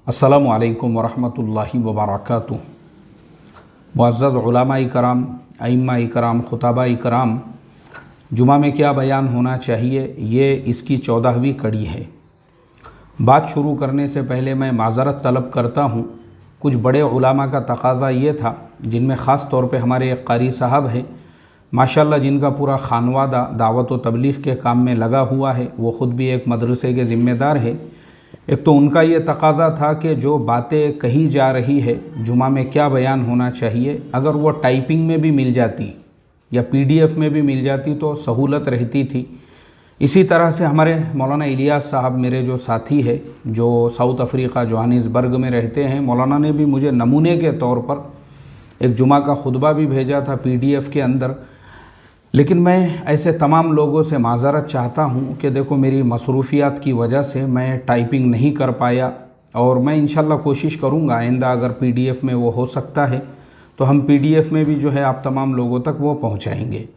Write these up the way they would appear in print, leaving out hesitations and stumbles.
अस्सलामु अलैकुम वरहमतुल्लाहि वबरकातुहू। मुअज़्ज़ज़ उलमा-ए कराम, अइम्मा-ए कराम, खुताबा-ए कराम, जुमा में क्या बयान होना चाहिए, ये इसकी 14वीं कड़ी है। बात शुरू करने से पहले मैं माज़रत तलब करता हूँ। कुछ बड़े उलमा का तकाज़ा ये था, जिनमें ख़ास तौर पे हमारे एक कारी साहब है माशाअल्लाह, जिनका पूरा खानवादा दावत व तबलीग के काम में लगा हुआ है। वो ख़ुद भी एक मदरसे के ज़िम्मेदार है। एक तो उनका ये तकाज़ा था कि जो बातें कही जा रही है जुमा में क्या बयान होना चाहिए, अगर वो टाइपिंग में भी मिल जाती या PDF में भी मिल जाती तो सहूलत रहती थी। इसी तरह से हमारे मौलाना इलियास साहब, मेरे जो साथी है, जो साउथ अफ्रीका जोहानिसबर्ग में रहते हैं, मौलाना ने भी मुझे नमूने के तौर पर एक जुमा का खुतबा भी भेजा था PDF के अंदर। लेकिन मैं ऐसे तमाम लोगों से माज़रत चाहता हूँ कि देखो, मेरी मसरूफ़ियात की वजह से मैं टाइपिंग नहीं कर पाया, और मैं इंशाल्लाह कोशिश करूँगा आइंदा अगर PDF में वो हो सकता है तो हम PDF में भी जो है आप तमाम लोगों तक वो पहुँचाएँगे।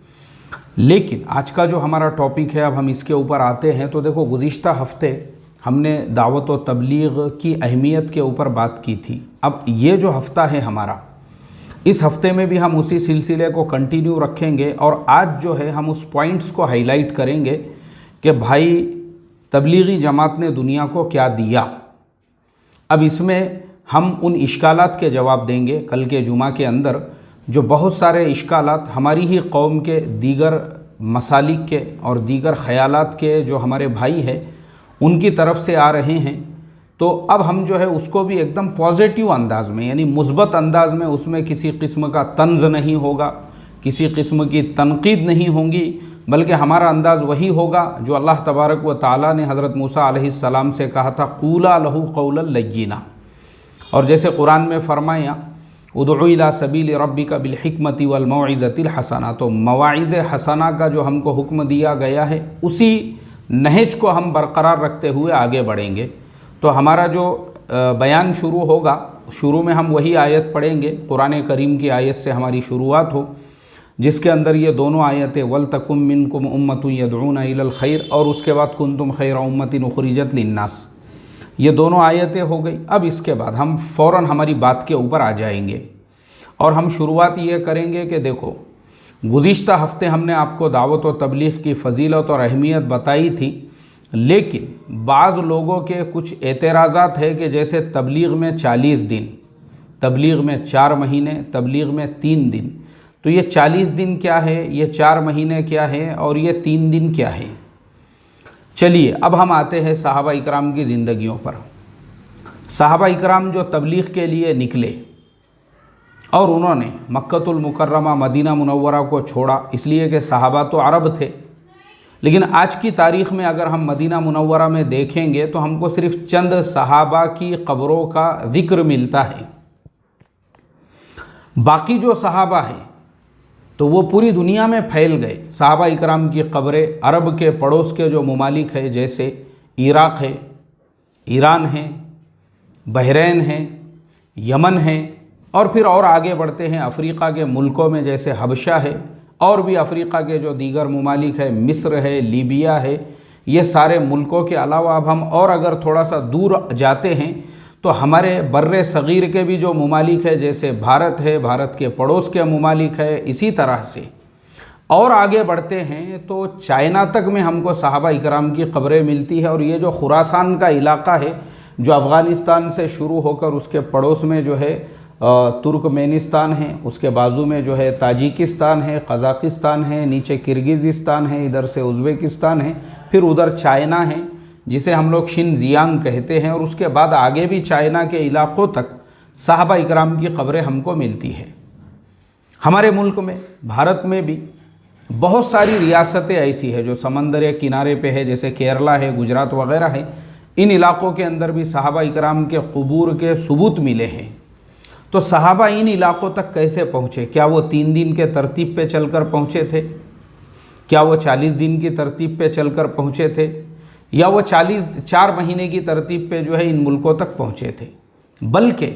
लेकिन आज का जो हमारा टॉपिक है, अब हम इसके ऊपर आते हैं। तो देखो, गुज़िश्ता हफ़्ते हमने दावत व तबलीग की अहमियत के ऊपर बात की थी। अब ये जो हफ़्ता है हमारा, इस हफ़्ते में भी हम उसी सिलसिले को कंटिन्यू रखेंगे, और आज जो है हम उस पॉइंट्स को हाईलाइट करेंगे कि भाई तबलीगी जमात ने दुनिया को क्या दिया। अब इसमें हम उन इश्कालात के जवाब देंगे कल के जुमा के अंदर, जो बहुत सारे इश्कालात हमारी ही कौम के दीगर मसालिक के और दीगर ख़यालात के जो हमारे भाई हैं उनकी तरफ से आ रहे हैं। तो अब हम जो है उसको भी एकदम पॉजिटिव अंदाज़ में, यानी मुस्बत अंदाज़ में, उसमें किसी किस्म का तंज़ नहीं होगा, किसी किस्म की तनकीद नहीं होंगी, बल्कि हमारा अंदाज़ वही होगा जो अल्लाह तबारक व तआला ने हज़रत मूसा अलैहिस्सलाम से कहा था, क़ूला लहू क़ौलन लय्यिना। और जैसे कुरान में फ़रमाया, उदउ इला सबील रब्बिका बिल हिकमति वल मौइज़तिल हसना। तो मवाइज़ हसना का जो हमको हुक्म दिया गया है, उसी नहज को हम बरकरार रखते हुए आगे बढ़ेंगे। तो हमारा जो बयान शुरू होगा, शुरू में हम वही आयत पढ़ेंगे, कुरान करीम की आयत से हमारी शुरुआत हो, जिसके अंदर ये दोनों आयतें वल तकुम मिनकुम उम्मतुन यदऊना इलल खैर और उसके बाद कुंतुम खैरा उम्मतिन उखरिजत लिन्नास, ये दोनों आयतें हो गई। अब इसके बाद हम फ़ौरन हमारी बात के ऊपर आ जाएंगे, और हम शुरुआत ये करेंगे कि देखो, गुज़िश्ता हफ़्ते हमने आपको दावत व तबलीग की फ़जीलत और अहमियत बताई थी, लेकिन बाज़ लोगों के कुछ एतराज़ात है कि जैसे तबलीग में 40 दिन, तबलीग में 4 महीने, तबलीग में 3 दिन। तो ये 40 दिन क्या है, ये 4 महीने क्या है, और ये 3 दिन क्या है। चलिए अब हम आते हैं सहाबा इकराम की ज़िंदगियों पर। सहाबा इकराम जो तबलीग के लिए निकले और उन्होंने मक्कतुल मुकर्रमा मदीना मुनव्वरा को छोड़ा, इसलिए कि सहाबा तो अरब थे। लेकिन आज की तारीख़ में अगर हम मदीना मुनव्वरा में देखेंगे तो हमको सिर्फ चंद सहाबा की क़ब्रों का ज़िक्र मिलता है। बाकी जो सहाबा हैं तो वो पूरी दुनिया में फैल गए। सहाबा इकराम की क़ब्रें अरब के पड़ोस के जो ममालिक है, जैसे इराक़ है, ईरान है, बहरैन है, यमन है, और फिर और आगे बढ़ते हैं अफ़रीक़ा के मुल्कों में, जैसे हबशा है, और भी अफ़रीक़ा के जो दीगर ममालिक है, मिस्र है, लीबिया है। ये सारे मुल्कों के अलावा अब हम और अगर थोड़ा सा दूर जाते हैं तो हमारे बर्रे सग़ीर के भी जो ममालिक है, जैसे भारत है, भारत के पड़ोस के ममालिक है। इसी तरह से और आगे बढ़ते हैं तो चाइना तक में हमको सहाबा इकराम की क़ब्रें मिलती है। और ये जो खुरासान का इलाक़ा है, जो अफ़गानिस्तान से शुरू होकर उसके पड़ोस में जो है तुर्कमेनिस्तान है, उसके बाजू में जो है ताजिकिस्तान है, कज़ाकिस्तान है, नीचे किर्गिज़िस्तान है, इधर से उज़्बेकिस्तान है, फिर उधर चाइना है जिसे हम लोग शिनजियांग कहते हैं, और उसके बाद आगे भी चाइना के इलाक़ों तक सहाबा इकराम की क़ब्रें हमको मिलती है। हमारे मुल्क में, भारत में भी बहुत सारी रियासतें ऐसी है जो समंदर के किनारे पे है, जैसे केरला है, गुजरात वग़ैरह है। इन इलाक़ों के अंदर भी सहाबा इकराम के क़ुबूर के सबूत मिले हैं। तो सहाबा इन इलाक़ों तक कैसे पहुँचे? क्या वो 3 दिन के तरतीब पे चलकर पहुँचे थे? क्या वो 40 दिन की तरतीब पे चलकर पहुँचे थे? या वो 4 महीने की तरतीब पे जो है इन मुल्कों तक पहुँचे थे? बल्कि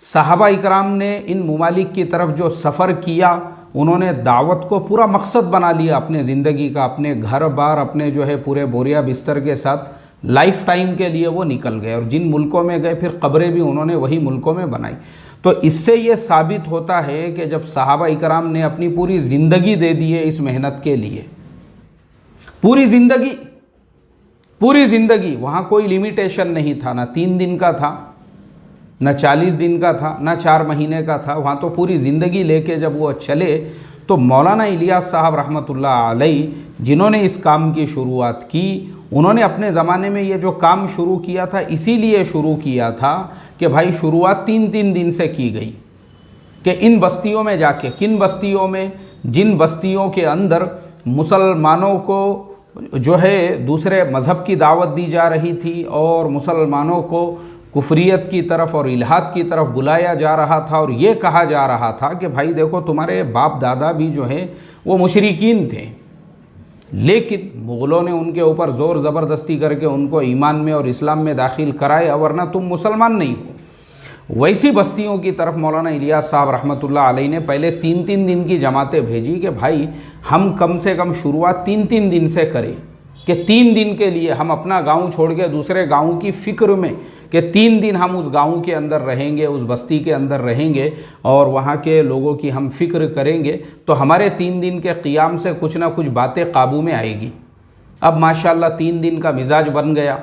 सहाबा इकराम ने इन ममालिक की तरफ जो सफ़र किया, उन्होंने दावत को पूरा मकसद बना लिया अपने ज़िंदगी का, अपने घर बार, अपने जो है पूरे बोरिया बिस्तर के साथ لائف ٹائم کے لیے وہ نکل گئے، اور جن ملکوں میں گئے پھر قبریں بھی انہوں نے وہی ملکوں میں بنائی۔ تو اس سے یہ ثابت ہوتا ہے کہ جب صحابہ اکرام نے اپنی پوری زندگی دے دی ہے اس محنت کے لیے، پوری زندگی، وہاں کوئی لیمیٹیشن نہیں تھا، نہ 3 دن کا تھا، نہ 40 دن کا تھا، نہ 4 مہینے کا تھا، وہاں تو پوری زندگی لے کے جب وہ چلے تو مولانا الیاس صاحب رحمۃ اللہ علیہ جنہوں نے اس کام کی شروعات کی، انہوں نے اپنے زمانے میں یہ جو کام شروع کیا تھا اسی لیے شروع کیا تھا کہ بھائی شروعات 3 دن سے کی گئی کہ ان بستیوں میں جا کے، کن بستیوں میں؟ جن بستیوں کے اندر مسلمانوں کو جو ہے دوسرے مذہب کی دعوت دی جا رہی تھی اور مسلمانوں کو کفریت کی طرف اور الحاد کی طرف بلایا جا رہا تھا، اور یہ کہا جا رہا تھا کہ بھائی دیکھو تمہارے باپ دادا بھی جو ہے وہ مشرکین تھے، لیکن مغلوں نے ان کے اوپر زور زبردستی کر کے ان کو ایمان میں اور اسلام میں داخل کرایا، ورنہ تم مسلمان نہیں ہو۔ ویسی بستیوں کی طرف مولانا الیاس صاحب رحمۃ اللہ علیہ نے پہلے 3 دن کی جماعتیں بھیجی کہ بھائی ہم کم سے کم شروعات 3 دن سے کریں، کہ 3 دن کے لیے ہم اپنا گاؤں چھوڑ کے دوسرے گاؤں کی فکر میں، کہ 3 دن ہم اس گاؤں کے اندر رہیں گے، اس بستی کے اندر رہیں گے اور وہاں کے لوگوں کی ہم فکر کریں گے، تو ہمارے 3 دن کے قیام سے کچھ نہ کچھ باتیں قابو میں آئے گی۔ اب ماشاءاللہ 3 دن کا مزاج بن گیا۔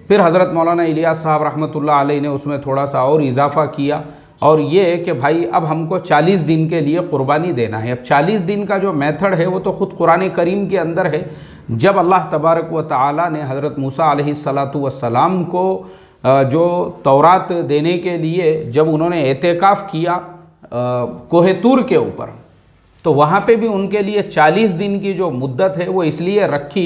پھر حضرت مولانا الیاس صاحب رحمۃ اللہ علیہ نے اس میں تھوڑا سا اور اضافہ کیا، اور یہ کہ بھائی اب ہم کو 40 دن کے لیے قربانی دینا ہے۔ اب 40 دن کا جو میتھڈ ہے وہ تو خود قرآن کریم کے اندر ہے۔ جب اللہ تبارک و تعالی نے حضرت موسیٰ علیہ السلام کو جو تورات دینے کے لیے جب انہوں نے اعتکاف کیا کوہ طور کے اوپر، تو وہاں پہ بھی ان کے لیے 40 دن کی جو مدت ہے وہ اس لیے رکھی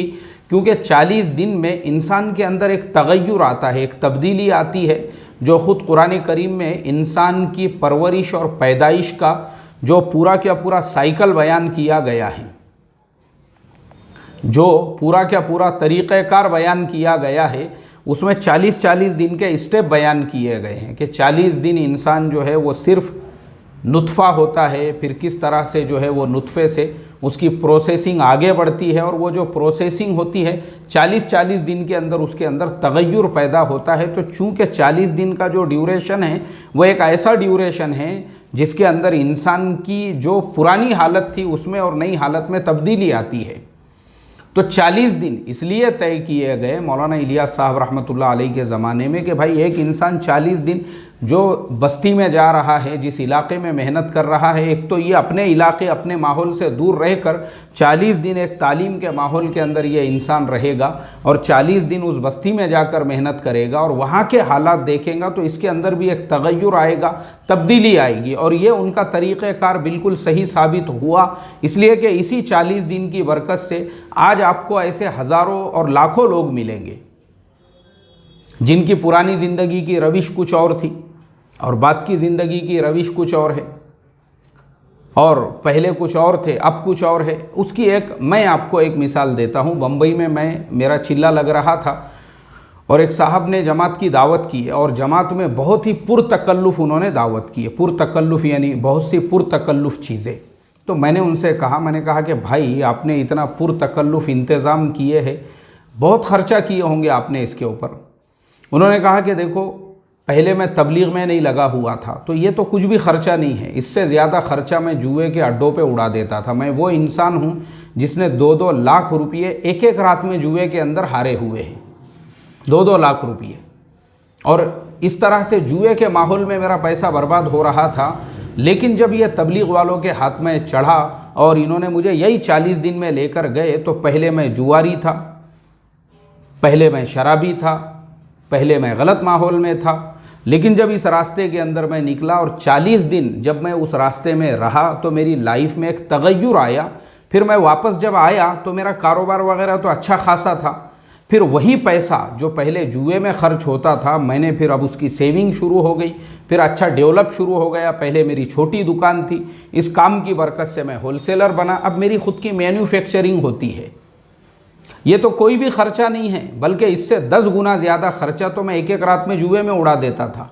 کیونکہ 40 دن میں انسان کے اندر ایک تغیر آتا ہے، ایک تبدیلی آتی ہے، جو خود قرآن کریم میں انسان کی پرورش اور پیدائش کا جو پورا کا پورا سائیکل بیان کیا گیا ہے، جو پورا کا پورا طریقہ کار بیان کیا گیا ہے، اس میں 40 دن کے اسٹیپ بیان کیے گئے ہیں کہ 40 دن انسان جو ہے وہ صرف نطفہ ہوتا ہے، پھر کس طرح سے جو ہے وہ نطفے سے اس کی پروسیسنگ آگے بڑھتی ہے، اور وہ جو پروسیسنگ ہوتی ہے 40 دن کے اندر اس کے اندر تغیر پیدا ہوتا ہے۔ تو چونکہ 40 دن کا جو ڈیوریشن ہے وہ ایک ایسا ڈیوریشن ہے جس کے اندر انسان کی جو پرانی حالت تھی اس میں اور نئی حالت میں تبدیلی آتی ہے، تو 40 دن اس لیے طے کیے گئے مولانا الیاس صاحب رحمۃ اللہ علیہ کے زمانے میں کہ بھائی ایک انسان 40 دن جو بستی میں جا رہا ہے، جس علاقے میں محنت کر رہا ہے، ایک تو یہ اپنے علاقے اپنے ماحول سے دور رہ کر 40 دن ایک تعلیم کے ماحول کے اندر یہ انسان رہے گا، اور 40 دن اس بستی میں جا کر محنت کرے گا اور وہاں کے حالات دیکھیں گا، تو اس کے اندر بھی ایک تغیر آئے گا، تبدیلی آئے گی، اور یہ ان کا طریقہ کار بالکل صحیح ثابت ہوا، اس لیے کہ اسی 40 دن کی برکت سے آج آپ کو ایسے ہزاروں اور لاکھوں لوگ ملیں گے جن کی پرانی زندگی کی روش کچھ اور تھی اور بعد کی زندگی کی روش کچھ اور ہے، اور پہلے کچھ اور تھے اب کچھ اور ہے۔ اس کی میں آپ کو ایک مثال دیتا ہوں۔ بمبئی میں میرا چلہ لگ رہا تھا اور ایک صاحب نے جماعت کی دعوت کی، اور جماعت میں بہت ہی پرتکلف انہوں نے دعوت کی ہے، پرتکلف یعنی بہت سی پرتکلف چیزیں۔ تو میں نے ان سے کہا کہ بھائی آپ نے اتنا پرتکلف انتظام کیے ہیں، بہت خرچہ کیے ہوں گے آپ نے اس کے اوپر۔ انہوں نے کہا کہ دیکھو پہلے میں تبلیغ میں نہیں لگا ہوا تھا تو یہ تو کچھ بھی خرچہ نہیں ہے، اس سے زیادہ خرچہ میں جوئے کے اڈوں پہ اڑا دیتا تھا۔ میں وہ انسان ہوں جس نے 2 لاکھ روپئے ایک رات میں جوئے کے اندر ہارے ہوئے ہیں، 2 لاکھ روپئے، اور اس طرح سے جوئے کے ماحول میں میرا پیسہ برباد ہو رہا تھا۔ لیکن جب یہ تبلیغ والوں کے ہاتھ میں چڑھا اور انہوں نے مجھے یہی 40 دن میں لے کر گئے، تو پہلے میں جواری تھا، پہلے میں شرابی تھا، پہلے میں غلط ماحول میں تھا، لیکن جب اس راستے کے اندر میں نکلا اور 40 دن جب میں اس راستے میں رہا تو میری لائف میں ایک تغیر آیا۔ پھر میں واپس جب آیا تو میرا کاروبار وغیرہ تو اچھا خاصا تھا، پھر وہی پیسہ جو پہلے جوئے میں خرچ ہوتا تھا میں نے پھر اب اس کی سیونگ شروع ہو گئی، پھر اچھا ڈیولپ شروع ہو گیا۔ پہلے میری چھوٹی دکان تھی، اس کام کی برکت سے میں ہول سیلر بنا، اب میری خود کی مینوفیکچرنگ ہوتی ہے۔ یہ تو کوئی بھی خرچہ نہیں ہے، بلکہ اس سے 10 گنا زیادہ خرچہ تو میں ایک رات میں جوئے میں اڑا دیتا تھا۔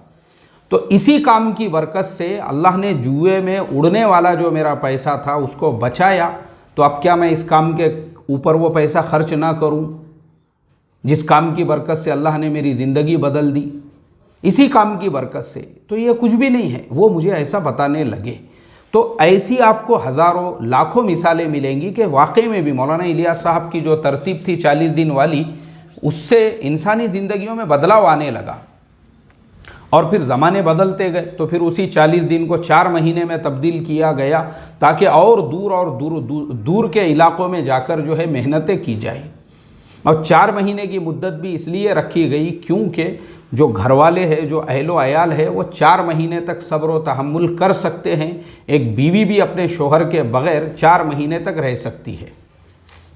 تو اسی کام کی برکت سے اللہ نے جوئے میں اڑنے والا جو میرا پیسہ تھا اس کو بچایا، تو اب کیا میں اس کام کے اوپر وہ پیسہ خرچ نہ کروں؟ जिस काम की बरकत से अल्लाह ने मेरी ज़िंदगी बदल दी, इसी काम की बरकत से, तो ये कुछ भी नहीं है, वो मुझे ऐसा बताने लगे। तो ऐसी आपको हज़ारों लाखों मिसालें मिलेंगी कि वाकई में भी मौलाना इलियास साहब की जो तरतीब थी 40 दिन वाली, उससे इंसानी ज़िंदगियों में बदलाव आने लगा। और फिर ज़माने बदलते गए तो फिर उसी 40 दिन को 4 महीने में तब्दील किया गया, ताकि और दूर के इलाक़ों में जाकर जो है मेहनतें की जाए। और 4 महीने की मुद्दत भी इसलिए रखी गई क्योंकि जो घर वाले हैं, जो अहलो अयाल है, वो 4 महीने तक सब्र व तहम्मुल कर सकते हैं। एक बीवी भी अपने शोहर के बग़ैर 4 महीने तक रह सकती है।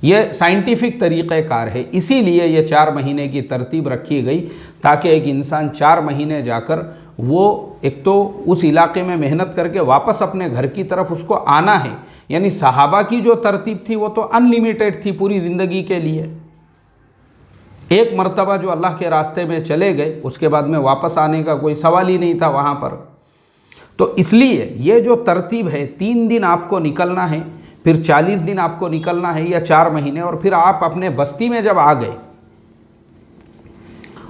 यह साइंटिफिक तरीक़ेकार है, इसीलिए ये 4 महीने की तरतीब रखी गई, ताकि एक इंसान 4 महीने जाकर वो एक तो उस इलाके में मेहनत करके वापस अपने घर की तरफ उसको आना है। यानी सहाबा की जो तरतीब थी वो तो अनलिमिटेड थी पूरी ज़िंदगी के लिए। एक मर्तबा जो अल्लाह के रास्ते में चले गए, उसके बाद में वापस आने का कोई सवाल ही नहीं था वहाँ पर। तो इसलिए ये जो तरतीब है, 3 दिन आपको निकलना है, फिर 40 दिन आपको निकलना है, या 4 महीने, और फिर आप अपने बस्ती में जब आ गए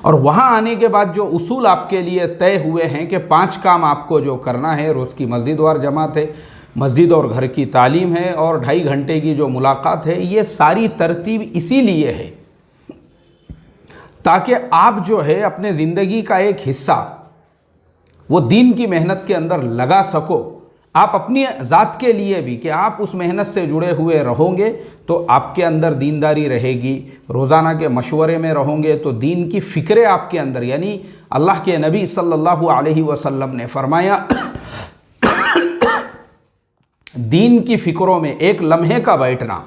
और वहाँ आने के बाद जो उसूल आपके लिए तय हुए हैं कि 5 काम आपको जो करना है, रोज़ की मस्जिद वार जमात है, मस्जिद और घर की तालीम है, और 2.5 घंटे की जो मुलाकात है, ये सारी तरतीब इसीलिए है ताकि आप जो है अपने ज़िंदगी का एक हिस्सा वो दीन की मेहनत के अंदर लगा सको। आप अपनी ज़ात के लिए भी कि आप उस मेहनत से जुड़े हुए रहोगे तो आपके अंदर दीनदारी रहेगी, रोज़ाना के मशवरे में रहोगे तो दीन की फ़िक्रें आपके अंदर, यानी अल्लाह के नबी सल्लल्लाहु अलैहि वसल्लम ने फरमाया दीन की फ़िक्रों में एक लम्हे का बैठना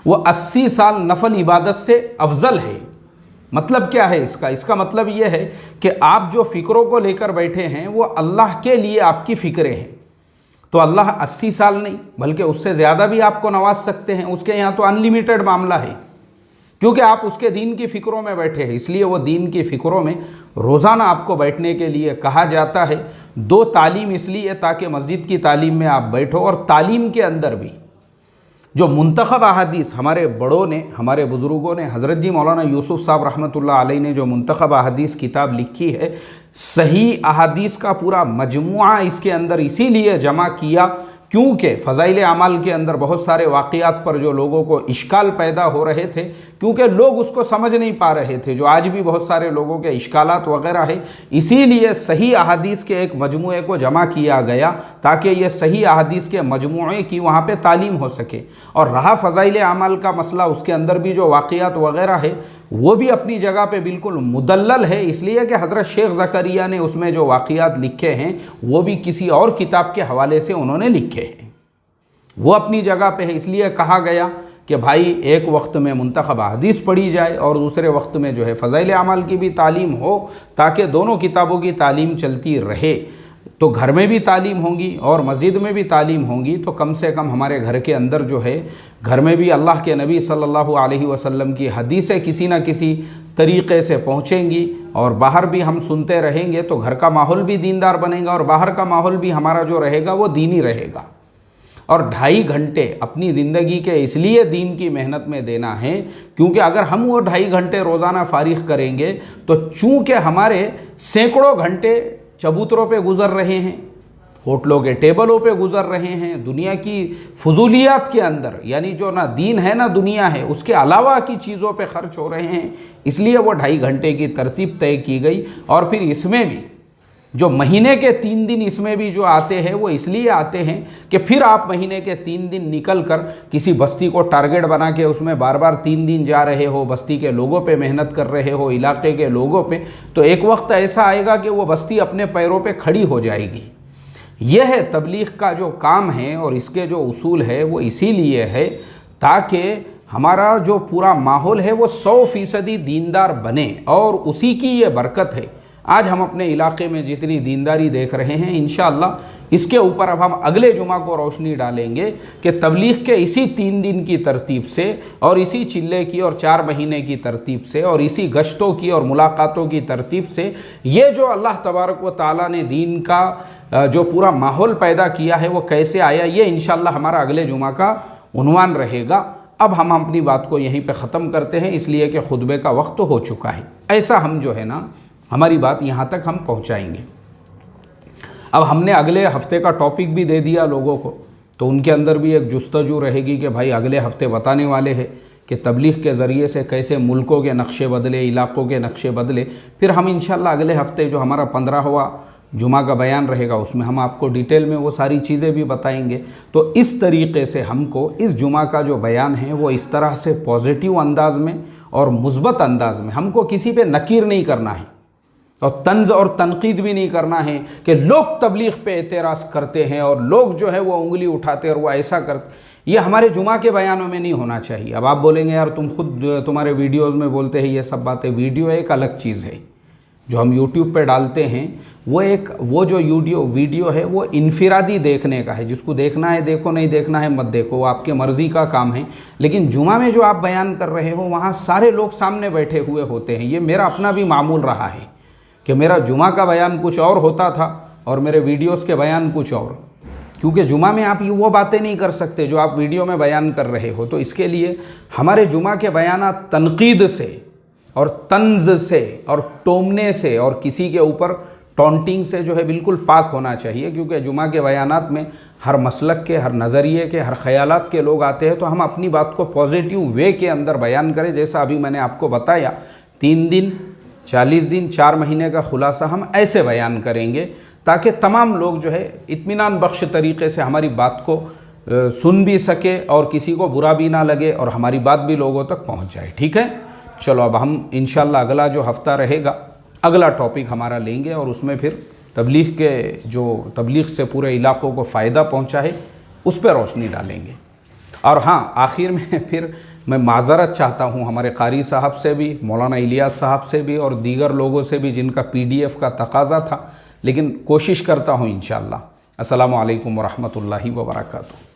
वो 80 साल नफल इबादत से अफजल है। मतलब क्या है इसका मतलब यह है कि आप जो फ़िक्रों को लेकर बैठे हैं वो अल्लाह के लिए आपकी फ़िक्रें हैं। तो अल्लाह 80 साल नहीं बल्कि उससे ज़्यादा भी आपको नवाज सकते हैं, उसके यहाँ तो अनलिमिटेड मामला है, क्योंकि आप उसके दीन की फ़िक्रों में बैठे हैं। इसलिए वो दीन की फ़िक्रों में रोज़ाना आपको बैठने के लिए कहा जाता है। 2 तालीम इसलिए ताकि मस्जिद की तालीम में आप बैठो, और तालीम के अंदर भी जो मुंतखब अहादीस हमारे बड़ों ने, हमारे बुज़ुर्गों ने, हज़रत जी मौलाना यूसुफ़ साहब रहमतुल्लाह अलैह ने जो मुंतखब अहादीस किताब लिखी है, सही अहादीस का पूरा मजमुआ इसके अंदर इसीलिए जमा किया क्योंकि फ़ज़ाइल अमाल के अंदर बहुत सारे वाक़यात पर जो लोगों को इश्काल पैदा हो रहे थे, क्योंकि लोग उसको समझ नहीं पा रहे थे, जो आज भी बहुत सारे लोगों के इश्कालात वग़ैरह है, इसीलिए सही अहादीस के एक मजमूए को जमा किया गया ताकि ये सही अहादीस के मजमूए की वहाँ पे तालीम हो सके। और रहा फ़ज़ाइल अमाल का मसला, उसके अंदर भी जो वाक़यात वग़ैरह है वो भी अपनी जगह पे बिल्कुल मुदल्लल है, इसलिए कि हज़रत शेख ज़करिया ने उसमें जो वाक़यात लिखे हैं वो भी किसी और किताब के हवाले से उन्होंने लिखे हैं, वो अपनी जगह पे है। इसलिए कहा गया कि भाई एक वक्त में मुंतखब हदीस पढ़ी जाए और दूसरे वक्त में जो है फ़ज़ाइल अमाल की भी तालीम हो, ताकि दोनों किताबों की तालीम चलती रहे। तो घर में भी तालीम होंगी और मस्जिद में भी तालीम होंगी, तो कम से कम हमारे घर के अंदर जो है, घर में भी अल्लाह के नबी सल्लल्लाहु अलैहि वसल्लम की हदीसें किसी न किसी तरीक़े से पहुँचेंगी, और बाहर भी हम सुनते रहेंगे तो घर का माहौल भी दीनदार बनेगा और बाहर का माहौल भी हमारा जो रहेगा वो दीनी रहेगा। और 2.5 घंटे अपनी ज़िंदगी के इसलिए दीन की मेहनत में देना है क्योंकि अगर हम वो 2.5 घंटे रोज़ाना फ़ारिग करेंगे तो चूँकि हमारे सैकड़ों घंटे चबूतरों पे गुज़र रहे हैं, होटलों के टेबलों पे गुज़र रहे हैं, दुनिया की फजूलियात के अंदर, यानी जो ना दीन है ना दुनिया है, उसके अलावा की चीज़ों पे ख़र्च हो रहे हैं, इसलिए वो 2.5 घंटे की तरतीब तय की गई। और फिर इसमें भी जो महीने के 3 दिन इसमें भी जो आते हैं वो इसलिए आते हैं कि फिर आप महीने के 3 दिन निकल कर किसी बस्ती को टारगेट बना के उसमें बार बार 3 दिन जा रहे हो, बस्ती के लोगों पे मेहनत कर रहे हो, इलाके के लोगों पे, तो एक वक्त ऐसा आएगा कि वो बस्ती अपने पैरों पे खड़ी हो जाएगी। यह है तबलीग का जो काम है और इसके जो उसूल है वो इसीलिए है ताकि हमारा जो पूरा माहौल है वो 100% दीनदार बने, और उसी की ये बरकत है। आज हम अपने इलाके में जितनी दीनदारी देख रहे हैं, इंशाअल्लाह इसके ऊपर अब हम अगले जुमा को रोशनी डालेंगे कि तबलीग के इसी 3 दिन की तरतीब से और इसी चिल्ले की और 4 महीने की तरतीब से और इसी गश्तों की और मुलाकातों की तरतीब से ये जो अल्लाह तबारक व तआला ने दीन का जो पूरा माहौल पैदा किया है वो कैसे आया, ये इंशाअल्लाह हमारा अगले जुमा का उन्वान रहेगा। اب ہم اپنی بات کو یہیں پہ ختم کرتے ہیں، اس لیے کہ خطبے کا وقت تو ہو چکا ہے۔ ایسا ہم جو ہے نا ہماری بات یہاں تک ہم پہنچائیں گے۔ اب ہم نے اگلے ہفتے کا ٹاپک بھی دے دیا لوگوں کو، تو ان کے اندر بھی ایک جستجو رہے گی کہ بھائی اگلے ہفتے بتانے والے ہیں کہ تبلیغ کے ذریعے سے کیسے ملکوں کے نقشے بدلے، علاقوں کے نقشے بدلے۔ پھر ہم انشاءاللہ اگلے ہفتے جو ہمارا 15واں جمعہ کا بیان رہے گا اس میں ہم آپ کو ڈیٹیل میں وہ ساری چیزیں بھی بتائیں گے۔ تو اس طریقے سے ہم کو اس جمعہ کا جو بیان ہے وہ اس طرح سے پازیٹیو انداز میں اور مثبت انداز میں، ہم کو کسی پہ نکیر نہیں کرنا ہے اور طنز اور تنقید بھی نہیں کرنا ہے کہ لوگ تبلیغ پہ اعتراض کرتے ہیں اور لوگ جو ہے وہ انگلی اٹھاتے اور وہ ایسا کرتے۔ یہ ہمارے جمعہ کے بیانوں میں نہیں ہونا چاہیے۔ اب آپ بولیں گے یار تم خود تمہارے ویڈیوز میں بولتے ہیں یہ سب باتیں، ویڈیو ایک الگ چیز ہے جو ہم یوٹیوب پہ ڈالتے ہیں، وہ جو ویڈیو ہے وہ انفرادی دیکھنے کا ہے، جس کو دیکھنا ہے دیکھو، نہیں دیکھنا ہے مت دیکھو، وہ آپ کے مرضی کا کام ہے۔ لیکن جمعہ میں جو آپ بیان کر رہے ہو وہاں سارے لوگ سامنے بیٹھے ہوئے ہوتے ہیں۔ یہ میرا اپنا بھی معمول رہا ہے کہ میرا جمعہ کا بیان کچھ اور ہوتا تھا اور میرے ویڈیوز کے بیان کچھ اور، کیونکہ جمعہ میں آپ وہ باتیں نہیں کر سکتے جو آپ ویڈیو میں بیان کر رہے ہو۔ تو اس کے لیے ہمارے جمعہ کے بیانات تنقید سے اور طنز سے اور ٹومنے سے اور کسی کے اوپر ٹونٹنگ سے جو ہے بالکل پاک ہونا چاہیے، کیونکہ جمعہ کے بیانات میں ہر مسلک کے، ہر نظریے کے، ہر خیالات کے لوگ آتے ہیں۔ تو ہم اپنی بات کو پازیٹیو وے کے اندر بیان کریں، جیسا ابھی میں نے آپ کو بتایا 3 دن 40 دن 4 مہینے کا خلاصہ ہم ایسے بیان کریں گے تاکہ تمام لوگ جو ہے اطمینان بخش طریقے سے ہماری بات کو سن بھی سکے اور کسی کو برا بھی نہ لگے اور ہماری بات بھی لوگوں تک پہنچ جائے۔ ٹھیک ہے، چلو اب ہم انشاءاللہ اگلا جو ہفتہ رہے گا اگلا ٹاپک ہمارا لیں گے اور اس میں پھر تبلیغ سے پورے علاقوں کو فائدہ پہنچا ہے اس پہ روشنی ڈالیں گے۔ اور ہاں، آخر میں پھر میں معذرت چاہتا ہوں ہمارے قاری صاحب سے بھی، مولانا الیاس صاحب سے بھی اور دیگر لوگوں سے بھی جن کا PDF کا تقاضا تھا، لیکن کوشش کرتا ہوں انشاءاللہ۔ السلام علیکم ورحمۃ اللہ وبرکاتہ۔